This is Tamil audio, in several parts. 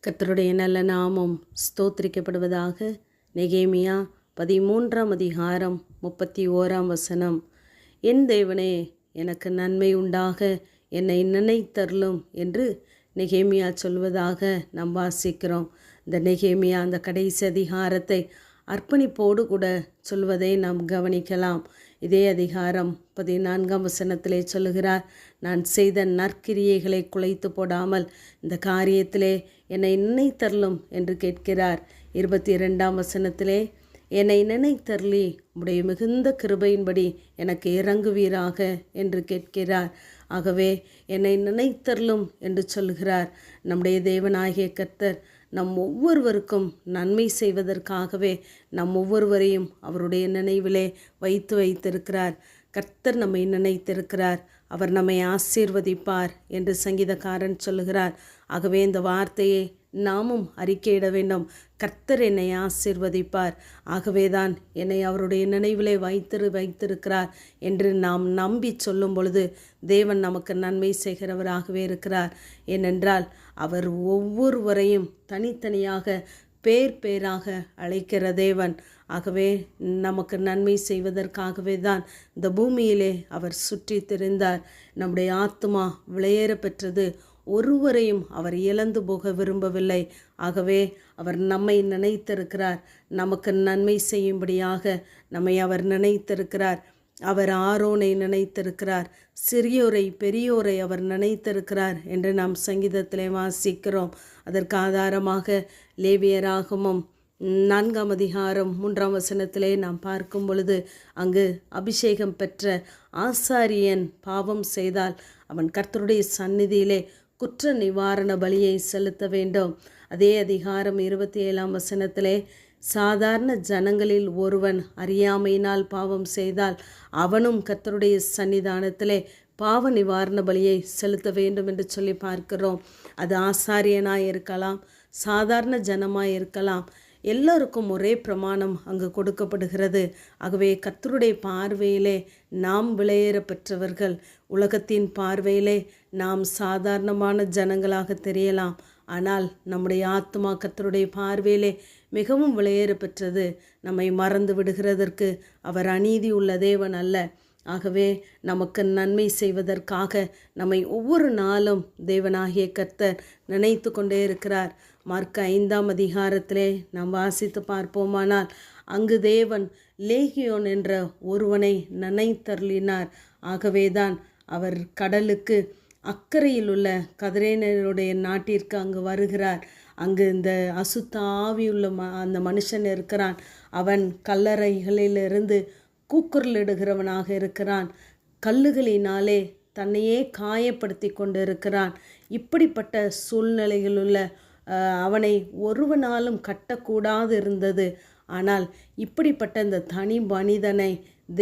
கர்த்தருடைய நல்ல நாமம் ஸ்தோத்திரிக்கப்படுவதாக. நெகேமியா 13ஆம் அதிகாரம் 31ஆம் வசனம். என் தேவனே, எனக்கு நன்மை உண்டாக என்னை நினைத்தருளும் என்று நெகேமியா சொல்வதாக நாம் வாசிக்கிறோம். இந்த நெகேமியா அந்த கடைசி அதிகாரத்தை அர்ப்பணிப்போடு கூட சொல்வதை நாம் கவனிக்கலாம். இதே அதிகாரம் 14ஆம் வசனத்திலே சொல்லுகிறார், நான் செய்த நற்கிரியைகளை குலைத்து போடாமல் இந்த காரியத்திலே என்னை நினைத்தருளும் என்று கேட்கிறார். 22ஆம் வசனத்திலே, என்னை நினைத்தருளி உம்முடைய மிகுந்த கிருபையின்படி எனக்கு இறங்குவீராக என்று கேட்கிறார். ஆகவே என்னை நினைத்தருளும் என்று சொல்கிறார். நம்முடைய தேவனாகிய கர்த்தர் நம் ஒவ்வொருவருக்கும் நன்மை செய்வதற்காகவே நம் ஒவ்வொருவரையும் அவருடைய நினைவிலே வைத்திருக்கிறார். கர்த்தர் நம்மை நினைத்திருக்கிறார். அவர் நம்மை ஆசீர்வதிப்பார் என்று சங்கீதக்காரன் சொல்லுகிறார். ஆகவே இந்த வார்த்தையை நாமும் அறிக்கையிட வேண்டும். கர்த்தர் என்னை ஆசீர்வதிப்பார், ஆகவேதான் என்னை அவருடைய நினைவிலே வைத்திருக்கிறார் என்று நாம் நம்பி சொல்லும் பொழுது தேவன் நமக்கு நன்மை செய்கிறவராகவே இருக்கிறார். ஏனென்றால் அவர் ஒவ்வொருவரையும் தனித்தனியாக பேராக அழைக்கிற தேவன். ஆகவே நமக்கு நன்மை செய்வதற்காகவே தான் இந்த பூமியிலே அவர் சுற்றி திரிந்தார். நம்முடைய ஆத்துமா விளையேற பெற்றது. ஒருவரையும் அவர் இழந்து போக விரும்பவில்லை. ஆகவே அவர் நம்மை நினைத்திருக்கிறார். நமக்கு நன்மை செய்யும்படியாக நம்மை அவர் நினைத்திருக்கிறார். அவர் ஆரோனை நினைத்திருக்கிறார், சிறியோரை பெரியோரை அவர் நினைத்திருக்கிறார் என்று நாம் சங்கீதத்திலே வாசிக்கிறோம். அதற்கு ஆதாரமாக லேவியராகமம் 4ஆம் அதிகாரம் 3ஆம் வசனத்திலே நாம் பார்க்கும் பொழுது, அங்கு அபிஷேகம் பெற்ற ஆசாரியன் பாவம் செய்தால் அவன் கர்த்தருடைய சந்நிதியிலே குற்ற நிவாரண பலியை செலுத்த வேண்டும். அதே அதிகாரம் 27ஆம் வசனத்திலே, சாதாரண ஜனங்களில் ஒருவன் அறியாமையினால் பாவம் செய்தால் அவனும் கர்த்தருடைய சன்னிதானத்திலே பாவ நிவாரண பலியை செலுத்த வேண்டும் என்று சொல்லி பார்க்கிறோம். அது ஆசாரியனாய் இருக்கலாம், சாதாரண ஜனமாய் இருக்கலாம், எல்லோருக்கும் ஒரே பிரமாணம் அங்கு கொடுக்கப்படுகிறது. ஆகவே கர்த்தருடைய பார்வையிலே நாம் விலையேற பெற்றவர்கள். உலகத்தின் பார்வையிலே நாம் சாதாரணமான ஜனங்களாக தெரியலாம். ஆனால் நம்முடைய ஆத்மா கர்த்தருடைய பார்வையிலே மிகவும் விலையேற பெற்றது. நம்மை மறந்து விடுகிறதற்கு அவர் அநீதி உள்ள தேவன் அல்ல. ஆகவே நமக்கு நன்மை செய்வதற்காக நம்மை ஒவ்வொரு நாளும் தேவனாகிய கர்த்தர் நினைத்து கொண்டே இருக்கிறார். மார்க் 5ஆம் அதிகாரத்திலே நாம் வாசித்து பார்ப்போமானால், அங்கு தேவன் லேகியோன் என்ற ஒருவனை நினைத்தருளினார். ஆகவேதான் அவர் கடலுக்கு அக்கறையில் உள்ள கதரேனருடைய நாட்டிற்கு அங்கு வருகிறார். அங்கு இந்த அசுத்த ஆவியுள்ள அந்த மனுஷன் இருக்கிறான். அவன் கல்லறைகளிலிருந்து கூக்குரலிடுகிறவனாக இருக்கிறான். கல்லுகளினாலே தன்னையே காயப்படுத்தி கொண்டு இருக்கிறான். இப்படிப்பட்ட சூழ்நிலைகளுள்ள அவனை ஒருவனாலும் கட்டக்கூடாது இருந்தது. ஆனால் இப்படிப்பட்ட இந்த தனி மனிதனை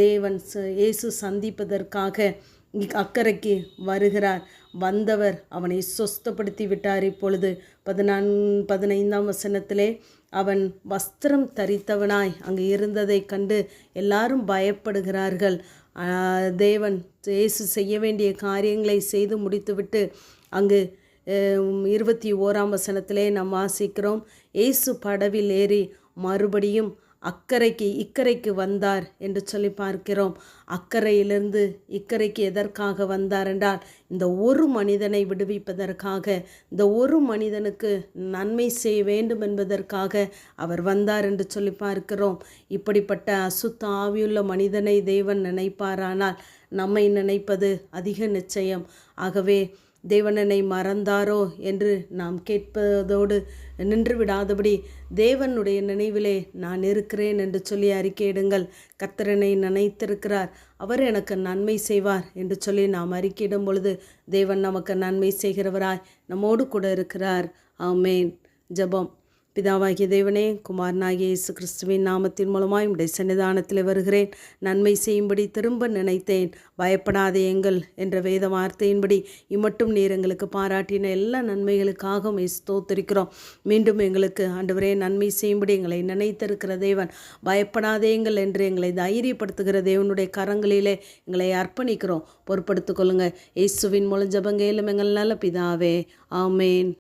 தேவன் இயேசு சந்திப்பதற்காக அக்கறைக்கு வருகிறார். வந்தவர் அவனை சொஸ்தப்படுத்தி விட்டார். இப்பொழுது 15ஆம் வசனத்திலே, அவன் வஸ்திரம் தரித்தவனாய் அங்கு இருந்ததை கண்டு எல்லாரும் பயப்படுகிறார்கள். தேவன் இயேசு செய்ய வேண்டிய காரியங்களை செய்து முடித்துவிட்டு அங்கு 21ஆம் வசனத்திலே நாம் வாசிக்கிறோம், இயேசு படவில் ஏறி மறுபடியும் இக்கரைக்கு வந்தார் என்று சொல்லி பார்க்கிறோம். அக்கறையிலிருந்து இக்கரைக்கு எதற்காக வந்தார் என்றால், இந்த ஒரு மனிதனை விடுவிப்பதற்காக, இந்த ஒரு மனிதனுக்கு நன்மை செய்ய வேண்டும் என்பதற்காக அவர் வந்தார் என்று சொல்லி பார்க்கிறோம். இப்படிப்பட்ட அசுத்த ஆவியுள்ள மனிதனை தேவன் நினைப்பாரானால் நம்மை நினைப்பது அதிக நிச்சயம். ஆகவே தேவனனை மறந்தாரோ என்று நாம் கேட்பதோடு நின்று விடாதபடி தேவனுடைய நினைவிலே நான் இருக்கிறேன் என்று சொல்லி அறிக்கையிடுங்கள். கர்த்தரனை நினைத்திருக்கிறார், அவர் எனக்கு நன்மை செய்வார் என்று சொல்லி நாம் அறிக்கையிடும் பொழுது தேவன் நமக்கு நன்மை செய்கிறவராய் நம்மோடு கூட இருக்கிறார். ஆமேன். ஜெபம். பிதாவாகிய தேவனே, குமாரனாகிய இயேசு கிறிஸ்துவின் நாமத்தின் மூலமாய் உம்முடைய சன்னிதானத்தில் வருகிறேன். நன்மை செய்யும்படி திரும்ப நினைத்தேன், பயப்படாதே எங்கள் என்ற வேத வார்த்தையின்படி இம்மட்டும் நீர் எங்களுக்கு பாராட்டின எல்லா நன்மைகளுக்காக ஸ்தோத்திரிக்கிறோம். மீண்டும் எங்களுக்கு ஆண்டவரே நன்மை செய்யும்படி எங்களை நினைத்திருக்கிற தேவன், பயப்படாதேங்கள் என்று எங்களை தைரியப்படுத்துகிற தேவனுடைய கரங்களிலே எங்களை அர்ப்பணிக்கிறோம். பொறுப்படுத்திக் கொள்ளுங்க. இயேசுவின் மூலம் ஜெபங்கேலும் எங்கள் நல்ல பிதாவே. ஆமேன்.